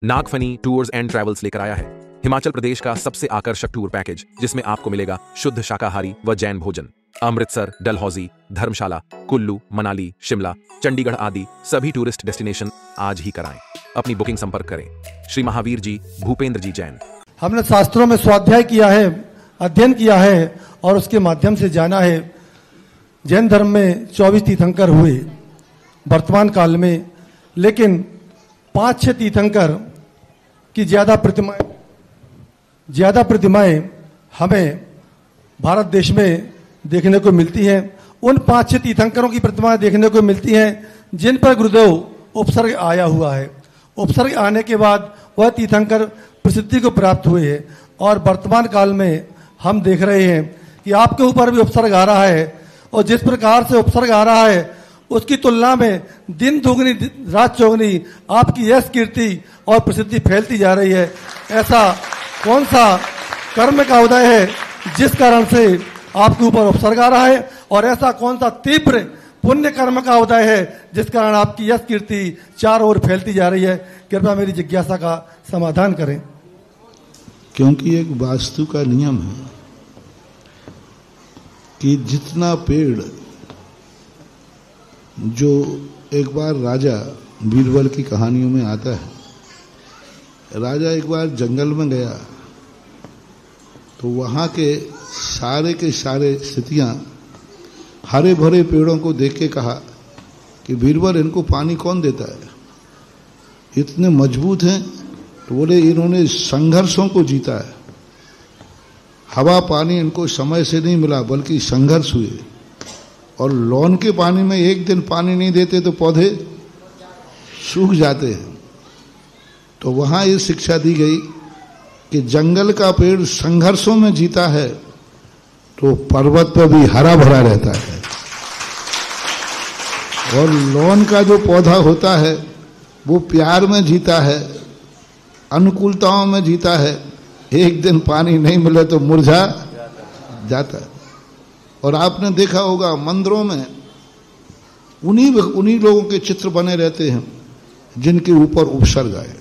Nagphani tours and travels लेकर आया है हिमाचल प्रदेश का सबसे आकर्षक टूर पैकेज, जिसमें आपको मिलेगा शुद्ध शाकाहारी व जैन भोजन। अमृतसर, डलहौजी, धर्मशाला, कुल्लू, मनाली, शिमला, चंडीगढ़ आदि सभी टूरिस्ट डेस्टिनेशन आज ही कराएं। अपनी बुकिंग संपर्क करें श्री महावीर जी, भूपेंद्र जी जैन। हमने शास्त्रों में स्वाध्याय किया है, अध्ययन किया है और उसके माध्यम से जाना है। जैन धर्म में 24 तीर्थंकर हुए वर्तमान काल में, लेकिन 5-6 तीर्थंकर की ज्यादा प्रतिमाएं हमें भारत देश में देखने को मिलती हैं। उन 5-6 तीर्थंकरों की प्रतिमाएं देखने को मिलती हैं जिन पर गुरुदेव उपसर्ग आया हुआ है। उपसर्ग आने के बाद वह तीर्थंकर प्रसिद्धि को प्राप्त हुए हैं और वर्तमान काल में हम देख रहे हैं कि आपके ऊपर भी उपसर्ग आ रहा है और जिस प्रकार से उपसर्ग आ रहा है उसकी तुलना में दिन दुगनी रात चौगनी आपकी यश कीर्ति और प्रसिद्धि फैलती जा रही है। ऐसा कौन सा कर्म का उदय है जिस कारण से आपके ऊपर उपसर्ग आ रहा है और ऐसा कौन सा तीव्र पुण्य कर्म का उदय है जिस कारण आपकी यश कीर्ति चारों ओर फैलती जा रही है? कृपया मेरी जिज्ञासा का समाधान करें। क्योंकि एक वास्तु का नियम है कि जितना पेड़, जो एक बार राजा बीरबल की कहानियों में आता है, राजा एक बार जंगल में गया तो वहां के सारे स्थितियां हरे भरे पेड़ों को देख के कहा कि बीरबल, इनको पानी कौन देता है? इतने मजबूत हैं। तो बोले, इन्होंने संघर्षों को जीता है। हवा पानी इनको समय से नहीं मिला बल्कि संघर्ष हुए, और लॉन के पानी में एक दिन पानी नहीं देते तो पौधे सूख जाते हैं। तो वहां ये शिक्षा दी गई कि जंगल का पेड़ संघर्षों में जीता है तो पर्वत पर भी हरा भरा रहता है, और लॉन का जो पौधा होता है वो प्यार में जीता है, अनुकूलताओं में जीता है। एक दिन पानी नहीं मिले तो मुरझा जाता है। और आपने देखा होगा मंदिरों में उन्हीं लोगों के चित्र बने रहते हैं जिनके ऊपर उपसर्ग आए।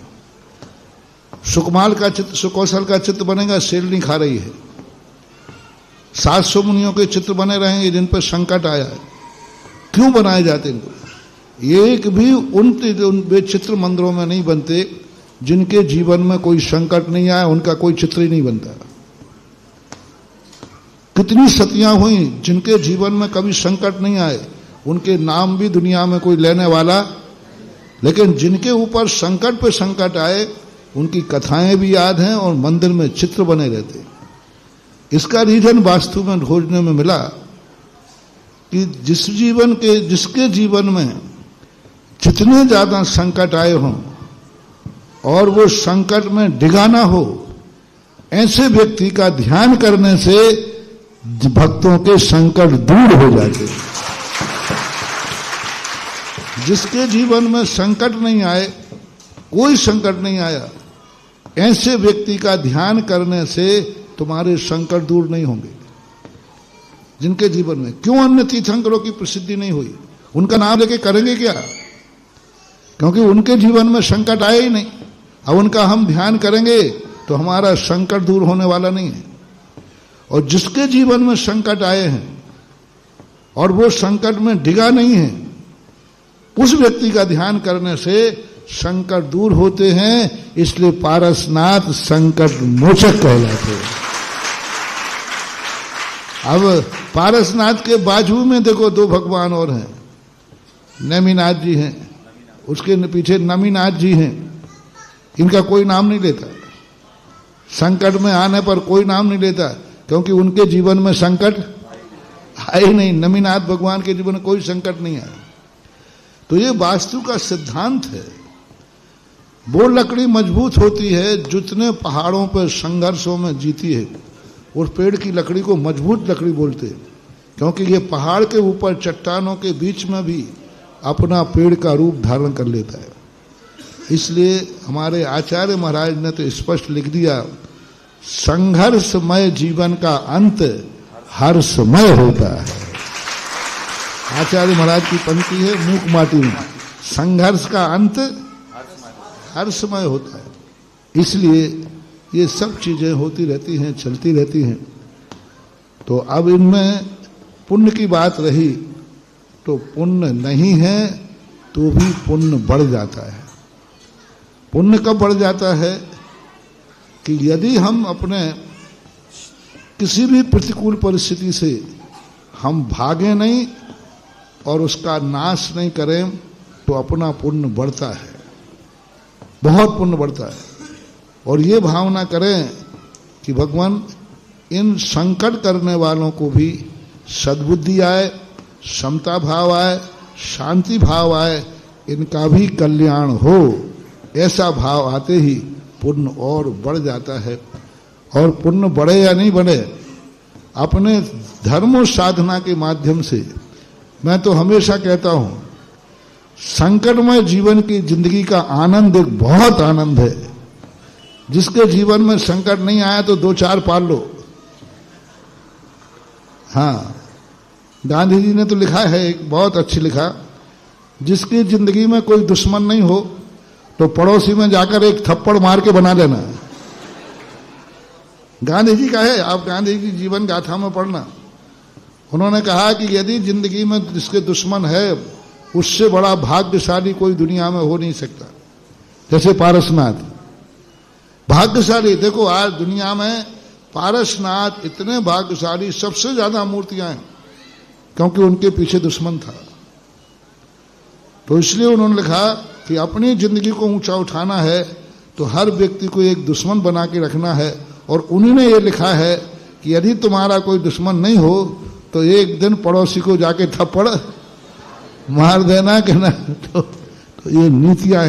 सुकमाल का चित्र, सुकौशल का चित्र बनेगा, शेरनी खा रही है। 700 मुनियों के चित्र बने रहेंगे जिन पर संकट आया है। क्यों बनाए जाते हैं? एक भी उन वे चित्र मंदिरों में नहीं बनते जिनके जीवन में कोई संकट नहीं आया, उनका कोई चित्र ही नहीं बनता। कितनी सतियां हुई जिनके जीवन में कभी संकट नहीं आए, उनके नाम भी दुनिया में कोई लेने वाला, लेकिन जिनके ऊपर संकट पे संकट आए उनकी कथाएं भी याद हैं और मंदिर में चित्र बने रहते। इसका रीजन वास्तु में खोजने में मिला कि जिसके जीवन में जितने ज्यादा संकट आए हों और वो संकट में डिगा ना हो, ऐसे व्यक्ति का ध्यान करने से भक्तों के संकट दूर हो जाते। जिसके जीवन में संकट नहीं आए, कोई संकट नहीं आया, ऐसे व्यक्ति का ध्यान करने से तुम्हारे संकट दूर नहीं होंगे। जिनके जीवन में, क्यों अन्य तीर्थंकरों की प्रसिद्धि नहीं हुई? उनका नाम लेके करेंगे क्या? क्योंकि उनके जीवन में संकट आया ही नहीं। अब उनका हम ध्यान करेंगे तो हमारा संकट दूर होने वाला नहीं है। और जिसके जीवन में संकट आए हैं और वो संकट में डिगा नहीं है, उस व्यक्ति का ध्यान करने से संकट दूर होते हैं। इसलिए पारसनाथ संकट मोचक कहलाते हैं। अब पारसनाथ के बाजू में देखो 2 भगवान और हैं। नेमिनाथ जी हैं, उसके पीछे नमीनाथ जी हैं। इनका कोई नाम नहीं लेता, संकट में आने पर कोई नाम नहीं लेता, क्योंकि उनके जीवन में संकट आए नहीं। नमीनाथ भगवान के जीवन में कोई संकट नहीं आया। तो ये वास्तु का सिद्धांत है। वो लकड़ी मजबूत होती है जितने पहाड़ों पर संघर्षों में जीती है। उस पेड़ की लकड़ी को मजबूत लकड़ी बोलते हैं, क्योंकि ये पहाड़ के ऊपर चट्टानों के बीच में भी अपना पेड़ का रूप धारण कर लेता है। इसलिए हमारे आचार्य महाराज ने तो स्पष्ट लिख दिया, संघर्षमय जीवन का अंत हर्षमय होता है। आचार्य महाराज की पंक्ति है मूक माटी में, संघर्ष का अंत हर समय होता है। इसलिए ये सब चीजें होती रहती हैं, चलती रहती हैं। तो अब इनमें पुण्य की बात रही तो पुण्य नहीं है तो भी पुण्य बढ़ जाता है। पुण्य कब बढ़ जाता है कि यदि हम अपने किसी भी प्रतिकूल परिस्थिति से हम भागे नहीं और उसका नाश नहीं करें तो अपना पुण्य बढ़ता है, बहुत पुण्य बढ़ता है। और ये भावना करें कि भगवान इन संकट करने वालों को भी सद्बुद्धि आए, समता भाव आए, शांति भाव आए, इनका भी कल्याण हो, ऐसा भाव आते ही पुण्य और बढ़ जाता है। और पुण्य बढ़े या नहीं बढ़े, अपने धर्म और साधना के माध्यम से, मैं तो हमेशा कहता हूं, संकटमय जीवन की जिंदगी का आनंद एक बहुत आनंद है। जिसके जीवन में संकट नहीं आया तो 2-4 पाल लो। हाँ, गांधी जी ने तो लिखा है, एक बहुत अच्छी लिखा, जिसकी जिंदगी में कोई दुश्मन नहीं हो तो पड़ोसी में जाकर एक थप्पड़ मार के बना लेना। गांधी जी का है, आप गांधी जी की जीवन गाथा में पढ़ना। उन्होंने कहा कि यदि जिंदगी में जिसके दुश्मन है उससे बड़ा भाग्यशाली कोई दुनिया में हो नहीं सकता। जैसे पारसनाथ भाग्यशाली, देखो आज दुनिया में पारसनाथ इतने भाग्यशाली, सबसे ज्यादा मूर्तियां हैं क्योंकि उनके पीछे दुश्मन था। तो इसलिए उन्होंने लिखा कि अपनी जिंदगी को ऊंचा उठाना है तो हर व्यक्ति को एक दुश्मन बना के रखना है। और उन्हीं ने ये लिखा है कि यदि तुम्हारा कोई दुश्मन नहीं हो तो एक दिन पड़ोसी को जाके थप्पड़ मार देना, कहना। तो ये नीतियां हैं।